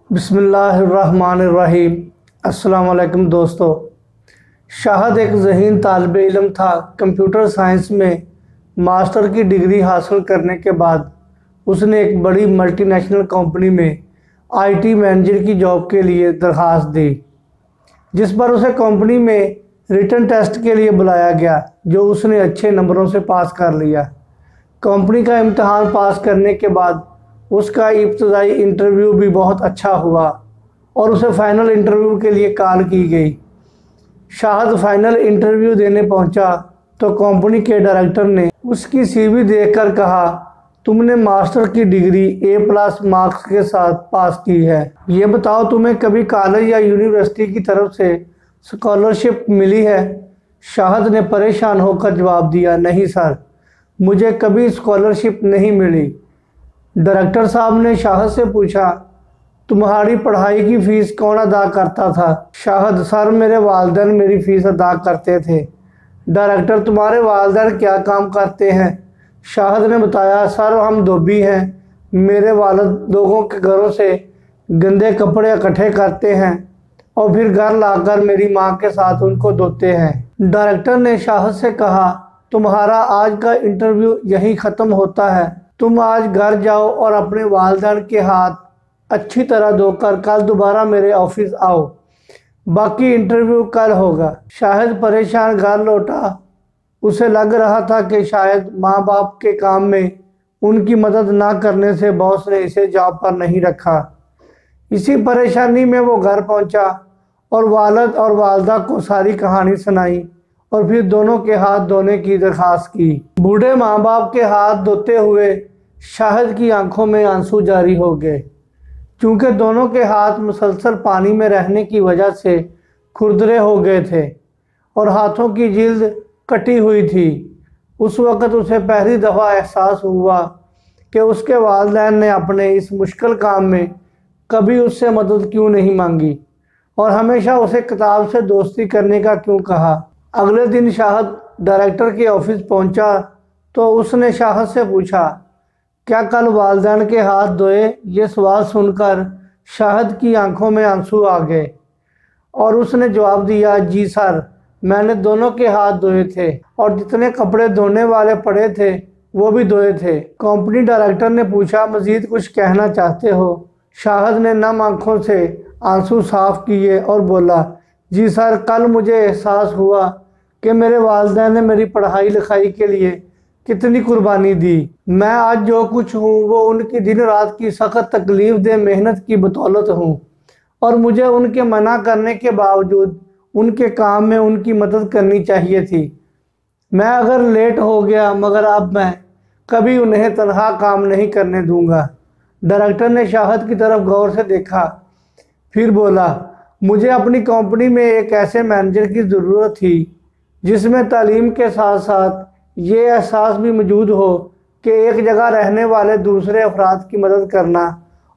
बिस्मिल्लाहिर्रहमानिर्रहीम। अस्सलाम वालेकुम दोस्तों। शाहद एक ज़हीन तालिब इल्म था। कंप्यूटर साइंस में मास्टर की डिग्री हासिल करने के बाद उसने एक बड़ी मल्टीनेशनल कंपनी में आईटी मैनेजर की जॉब के लिए दरख्वास्त दी, जिस पर उसे कंपनी में रिटन टेस्ट के लिए बुलाया गया, जो उसने अच्छे नंबरों से पास कर लिया। कंपनी का इम्तहान पास करने के बाद उसका इब्तदाई इंटरव्यू भी बहुत अच्छा हुआ और उसे फाइनल इंटरव्यू के लिए कॉल की गई। शाहद फाइनल इंटरव्यू देने पहुंचा तो कंपनी के डायरेक्टर ने उसकी सीवी देखकर कहा, तुमने मास्टर की डिग्री A+ मार्क्स के साथ पास की है। ये बताओ, तुम्हें कभी कॉलेज या यूनिवर्सिटी की तरफ से स्कॉलरशिप मिली है? शाहद ने परेशान होकर जवाब दिया, नहीं सर, मुझे कभी स्कॉलरशिप नहीं मिली। डायरेक्टर साहब ने शाहद से पूछा, तुम्हारी पढ़ाई की फ़ीस कौन अदा करता था? शाहद, सर, मेरे वालिदैन मेरी फ़ीस अदा करते थे। डायरेक्टर, तुम्हारे वालिदैन क्या काम करते हैं? शाहद ने बताया, सर, हम धोबी हैं। मेरे वालिद लोगों के घरों से गंदे कपड़े इकट्ठे करते हैं और फिर घर लाकर मेरी माँ के साथ उनको धोते हैं। डायरेक्टर ने शाहद से कहा, तुम्हारा आज का इंटरव्यू यहीं ख़त्म होता है। तुम आज घर जाओ और अपने वालिदैन के हाथ अच्छी तरह धोकर कल दोबारा मेरे ऑफिस आओ। बाकी इंटरव्यू कल होगा। शायद परेशान घर लौटा। उसे लग रहा था कि शायद माँ बाप के काम में उनकी मदद ना करने से बॉस ने इसे जॉब पर नहीं रखा। इसी परेशानी में वो घर पहुंचा और वालिद और वालदा को सारी कहानी सुनाई और फिर दोनों के हाथ धोने की दरख्वास्त की। बूढ़े माँ बाप के हाथ धोते हुए शाहद की आंखों में आंसू जारी हो गए, क्योंकि दोनों के हाथ मुसलसल पानी में रहने की वजह से खुरदरे हो गए थे और हाथों की जिल्द कटी हुई थी। उस वक़्त उसे पहली दफ़ा एहसास हुआ कि उसके वालिदैन ने अपने इस मुश्किल काम में कभी उससे मदद क्यों नहीं मांगी और हमेशा उसे किताब से दोस्ती करने का क्यों कहा। अगले दिन शाहद डायरेक्टर के ऑफिस पहुंचा तो उसने शाहद से पूछा, क्या कल वालिदैन के हाथ धोए? ये सवाल सुनकर शाहद की आंखों में आंसू आ गए और उसने जवाब दिया, जी सर, मैंने दोनों के हाथ धोए थे और जितने कपड़े धोने वाले पड़े थे वो भी धोए थे। कंपनी डायरेक्टर ने पूछा, मज़ीद कुछ कहना चाहते हो? शाहद ने नम आंखों से आंसू साफ किए और बोला, जी सर, कल मुझे एहसास हुआ कि मेरे वालिदैन ने मेरी पढ़ाई लिखाई के लिए कितनी कुर्बानी दी। मैं आज जो कुछ हूँ वो उनकी दिन रात की सख्त तकलीफ दे मेहनत की बदौलत हूँ और मुझे उनके मना करने के बावजूद उनके काम में उनकी मदद करनी चाहिए थी। मैं अगर लेट हो गया, मगर अब मैं कभी उन्हें तनहा काम नहीं करने दूंगा। डायरेक्टर ने शाहद की तरफ गौर से देखा, फिर बोला, मुझे अपनी कंपनी में एक ऐसे मैनेजर की ज़रूरत थी जिसमें तालीम के साथ साथ ये एहसास भी मौजूद हो कि एक जगह रहने वाले दूसरे अफराद की मदद करना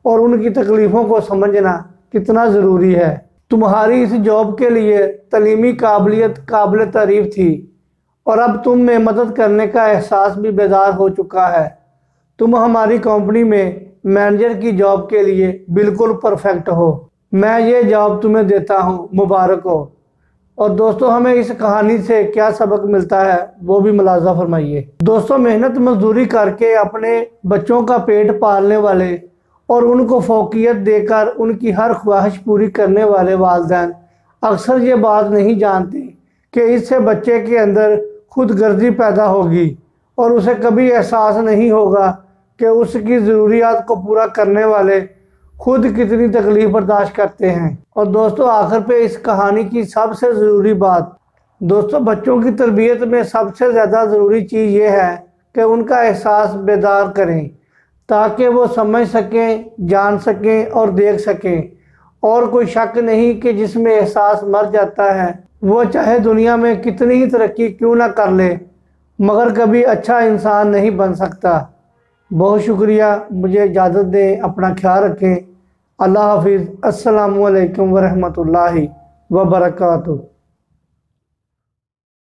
और उनकी तकलीफ़ों को समझना कितना ज़रूरी है। तुम्हारी इस जॉब के लिए तालीमी काबिलियत काबिल तारीफ़ थी और अब तुम में मदद करने का एहसास भी बेदार हो चुका है। तुम हमारी कंपनी में मैनेजर की जॉब के लिए बिल्कुल परफेक्ट हो। मैं ये जॉब तुम्हें देता हूँ, मुबारक हो। और दोस्तों, हमें इस कहानी से क्या सबक मिलता है वो भी मुलाजा फरमाइए। दोस्तों, मेहनत मजदूरी करके अपने बच्चों का पेट पालने वाले और उनको फौकियत देकर उनकी हर ख्वाहिश पूरी करने वाले वालिदैन अक्सर ये बात नहीं जानते कि इससे बच्चे के अंदर खुदगर्जी पैदा होगी और उसे कभी एहसास नहीं होगा कि उसकी ज़रूरियात को पूरा करने वाले खुद कितनी तकलीफ बर्दाश्त करते हैं। और दोस्तों, आखिर पे इस कहानी की सबसे ज़रूरी बात, दोस्तों, बच्चों की तरबियत में सबसे ज़्यादा ज़रूरी चीज़ ये है कि उनका एहसास बेदार करें ताकि वो समझ सकें, जान सकें और देख सकें। और कोई शक नहीं कि जिसमें एहसास मर जाता है वो चाहे दुनिया में कितनी ही तरक्की क्यों ना कर ले, मगर कभी अच्छा इंसान नहीं बन सकता। बहुत शुक्रिया, मुझे इजाज़त दें, अपना ख्याल रखें। अल्लाह हाफिज़। अस्सलामु अलैकुम वरहमतुल्लाहि वबरकातुहू।